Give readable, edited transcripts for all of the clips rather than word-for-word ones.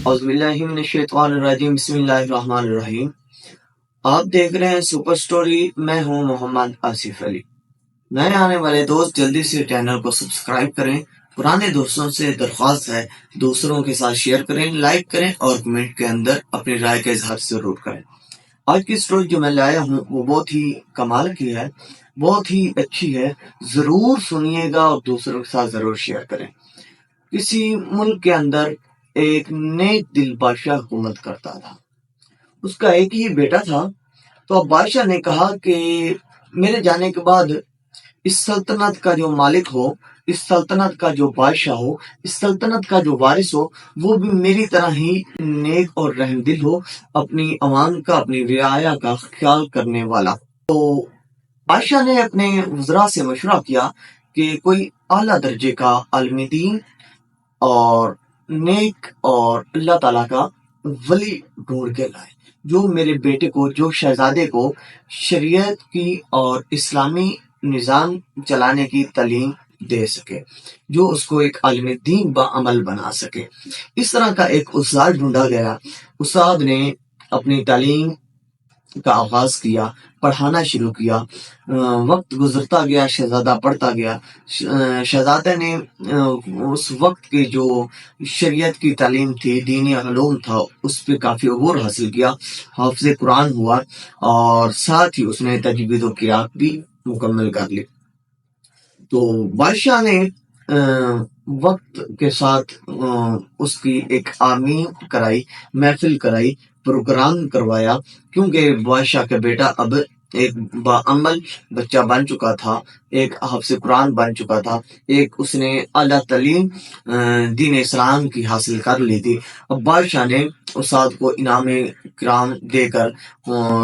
اعوذ باللہ من الشیطان الرجیم، بسم اللہ الرحمن الرحیم۔ آپ دیکھ رہے ہیں سپر سٹوری، میں ہوں محمد آصف علی۔ نئے آنے والے دوست جلدی سے چینل کو سبسکرائب کریں، پرانے دوستوں سے درخواست ہے دوسروں کے ساتھ شیئر کریں، لائک کریں اور کمنٹ کے اندر اپنی رائے کا اظہار ضرور کریں۔ آج کی سٹوری جو میں لایا ہوں وہ بہت ہی کمال کی ہے، بہت ہی اچھی ہے، ضرور سنیے گا اور دوسروں کے ساتھ ضرور شیئر کریں۔ کسی ملک کے اندر ایک نیک دل بادشاہ حکومت کرتا تھا۔ اس کا ایک ہی بیٹا تھا۔ تو اب بادشاہ نے کہا کہ میرے جانے کے بعد اس سلطنت کا جو مالک ہو، اس سلطنت کا جو بادشاہ ہو، اس سلطنت کا جو وارث ہو، وہ بھی میری طرح ہی نیک اور رحم دل ہو، اپنی عوام کا، اپنی رعایا کا خیال کرنے والا۔ تو بادشاہ نے اپنے وزراء سے مشورہ کیا کہ کوئی اعلیٰ درجے کا عالم دین اور نیک اور اللہ تعالیٰ کا ولی ڈھونڈ کے لائے، جو میرے بیٹے کو، جو شہزادے کو شریعت کی اور اسلامی نظام چلانے کی تعلیم دے سکے، جو اس کو ایک عالم دین با عمل بنا سکے۔ اس طرح کا ایک استاد ڈھونڈا گیا۔ استاد نے اپنی تعلیم کا آغاز کیا، پڑھانا شروع کیا۔ وقت گزرتا گیا، شہزادہ پڑھتا گیا۔ شہزادہ نے اس وقت کے جو شریعت کی تعلیم تھی، دینی علوم تھا، اس پہ کافی عبور حاصل کیا، حافظ قرآن ہوا اور ساتھ ہی اس نے تجوید و قرات بھی مکمل کر لی۔ تو بادشاہ نے وقت کے ساتھ اس کی ایک آمین کرائی، محفل کرائی، پروگرام کروایا، کیونکہ بادشاہ کا بیٹا اب ایک باعمل بچہ بن چکا تھا، ایک حافظ قرآن بن چکا تھا، ایک اس نے اعلیٰ تعلیم دین اسلام کی حاصل کر لی تھی۔ اب بادشاہ نے استاد کو انعام کرام دے کر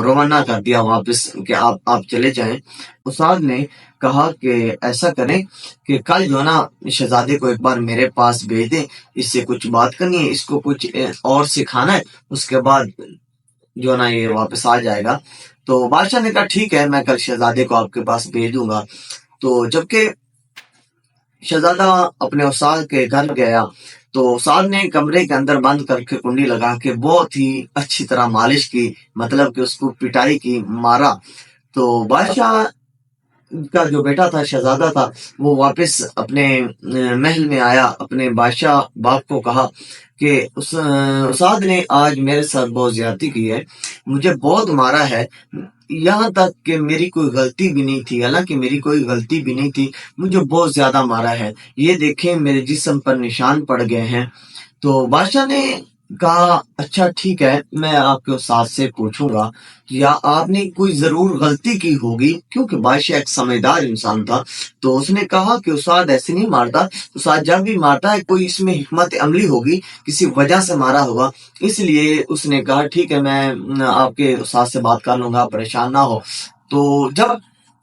روانہ کر دیا واپس کہ آپ چلے جائیں۔ استاد نے کہا کہ ایسا کریں کہ کل جو نا شہزادے کو ایک بار میرے پاس بھیج دیں، اس سے کچھ بات کرنی ہے، اس کو کچھ اور سکھانا ہے، اس کے بعد جو نا یہ واپس آ جائے گا۔ تو بادشاہ نے کہا ٹھیک ہے، میں کل شہزادے کو آپ کے پاس بھیج دوں گا۔ تو جبکہ شہزادہ اپنے استاد کے گھر گیا تو استاد نے کمرے کے اندر بند کر کے کنڈی لگا کے بہت ہی اچھی طرح مالش کی، مطلب کہ اس کو پٹائی کی، مارا۔ تو بادشاہ کا جو بیٹا تھا، شہزادہ تھا، وہ واپس اپنے محل میں آیا، اپنے بادشاہ باپ کو کہا کہ استاد نے آج میرے ساتھ بہت زیادتی کی ہے، مجھے بہت مارا ہے، یہاں تک کہ میری کوئی غلطی بھی نہیں تھی، حالانکہ میری کوئی غلطی بھی نہیں تھی، مجھے بہت زیادہ مارا ہے، یہ دیکھیں میرے جسم پر نشان پڑ گئے ہیں۔ تو بادشاہ نے کہا اچھا ٹھیک ہے، میں آپ کے استاد سے پوچھوں گا یا آپ نے کوئی ضرور غلطی کی ہوگی، کیونکہ بادشاہ ایک سمجھدار انسان تھا۔ تو اس نے کہا کہ استاد ایسے نہیں مارتا، استاد جب بھی مارتا ہے کوئی اس میں حکمت عملی ہوگی، کسی وجہ سے مارا ہوگا، اس لیے اس نے کہا ٹھیک ہے، میں آپ کے استاد سے بات کر لوں گا، پریشان نہ ہو۔ تو جب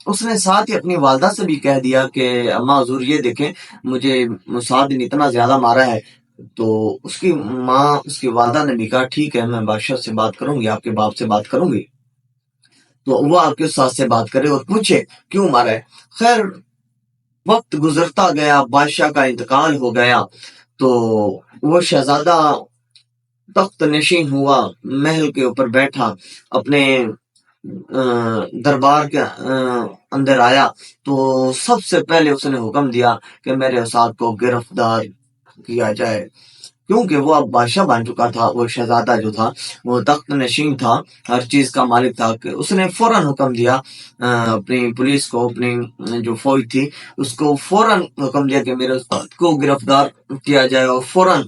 اس نے ساتھ ہی اپنی والدہ سے بھی کہہ دیا کہ اماں حضور یہ دیکھیں مجھے استاد نے اتنا زیادہ مارا ہے، تو اس کی ماں، اس کی والدہ نے بھی کہا ٹھیک ہے، میں بادشاہ سے بات کروں گی، آپ کے باپ سے بات کروں گی، تو وہ آپ کے استاد سے بات کرے اور پوچھے کیوں مارا ہے۔ خیر وقت گزرتا گیا، بادشاہ کا انتقال ہو گیا، تو وہ شہزادہ تخت نشین ہوا، محل کے اوپر بیٹھا، اپنے دربار کے اندر آیا، تو سب سے پہلے اس نے حکم دیا کہ میرے استاد کو گرفتار کیا جائے، کیونکہ وہ اب بادشاہ بن چکا تھا۔ وہ شہزادہ جو تھا وہ تخت نشین تھا، ہر چیز کا مالک تھا، کہ اس نے فوراً حکم دیا اپنی پولیس کو، اپنی جو فوج تھی اس کو فوراً حکم دیا کہ میرے استاد کو گرفتار کیا جائے اور فوراً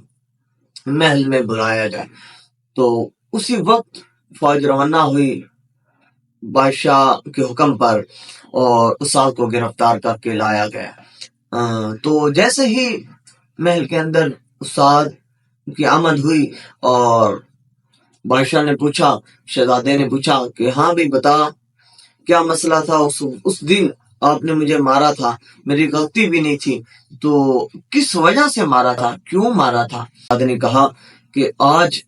محل میں بلایا جائے۔ تو اسی وقت فوج روانہ ہوئی بادشاہ کے حکم پر اور استاد کو گرفتار کر کے لایا گیا۔ تو جیسے ہی محل کے اندر استاد کی آمد ہوئی اور بادشاہ نے پوچھا، شہزادے نے پوچھا کہ ہاں بھی بتا کیا مسئلہ تھا، اس دن آپ نے مجھے مارا تھا، میری غلطی بھی نہیں تھی، تو کس وجہ سے مارا تھا، کیوں مارا تھا؟ استاد نے کہا کہ آج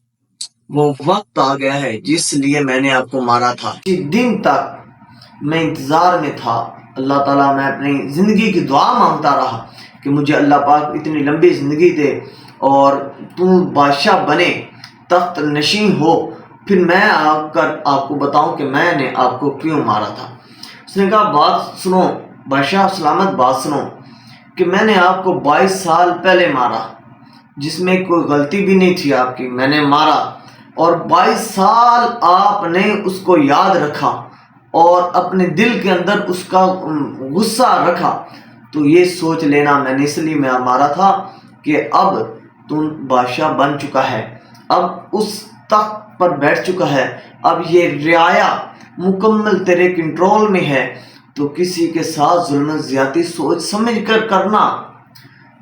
وہ وقت آ گیا ہے جس لیے میں نے آپ کو مارا تھا، اسی دن تک میں انتظار میں تھا، اللہ تعالیٰ میں اپنی زندگی کی دعا مانگتا رہا کہ مجھے اللہ پاک اتنی لمبی زندگی دے اور تو بادشاہ بنے، تخت نشین ہو، پھر میں آ کر آپ کو بتاؤں کہ میں نے آپ کو کیوں مارا تھا۔ اس نے کہا بات سنو بادشاہ سلامت، بات سنو کہ میں نے آپ کو 22 سال پہلے مارا، جس میں کوئی غلطی بھی نہیں تھی آپ کی، میں نے مارا، اور 22 سال آپ نے اس کو یاد رکھا اور اپنے دل کے اندر اس کا غصہ رکھا۔ تو یہ سوچ لینا میں نے اس لیے مارا تھا کہ اب تم بادشاہ بن چکا ہے، اب اس تخت پر بیٹھ چکا ہے، اب یہ رعایا مکمل تیرے کنٹرول میں ہے، تو کسی کے ساتھ ظلم زیادتی سوچ سمجھ کر کرنا،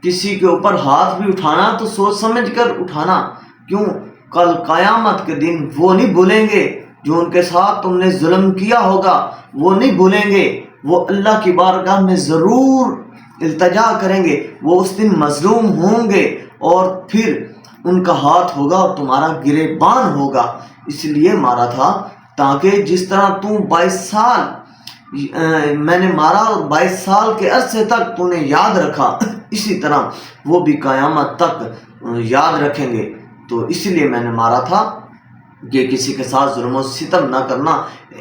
کسی کے اوپر ہاتھ بھی اٹھانا تو سوچ سمجھ کر اٹھانا، کیوں کل قیامت کے دن وہ نہیں بھولیں گے جو ان کے ساتھ تم نے ظلم کیا ہوگا، وہ نہیں بھولیں گے، وہ اللہ کی بارگاہ میں ضرور التجا کریں گے، وہ اس دن مظلوم ہوں گے اور پھر ان کا ہاتھ ہوگا اور تمہارا گریبان ہوگا۔ اس لیے مارا تھا تاکہ جس طرح تم 22 سال میں نے مارا اور 22 سال کے عرصے تک تو نے یاد رکھا، اسی طرح وہ بھی قیامت تک یاد رکھیں گے۔ تو اسی لیے میں نے مارا تھا کہ کسی کے ساتھ ظلم و ستم نہ کرنا۔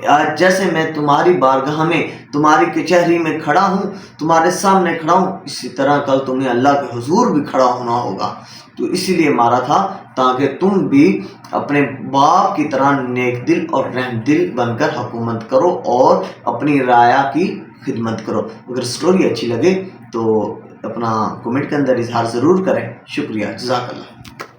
آج جیسے میں تمہاری بارگاہ میں، تمہاری کچہری میں کھڑا ہوں، تمہارے سامنے کھڑا ہوں، اسی طرح کل تمہیں اللہ کے حضور بھی کھڑا ہونا ہوگا۔ تو اسی لیے مارا تھا تاکہ تم بھی اپنے باپ کی طرح نیک دل اور رحم دل بن کر حکومت کرو اور اپنی رعایا کی خدمت کرو۔ اگر سٹوری اچھی لگے تو اپنا کمنٹ کے اندر اظہار ضرور کریں۔ شکریہ، جزاک اللہ۔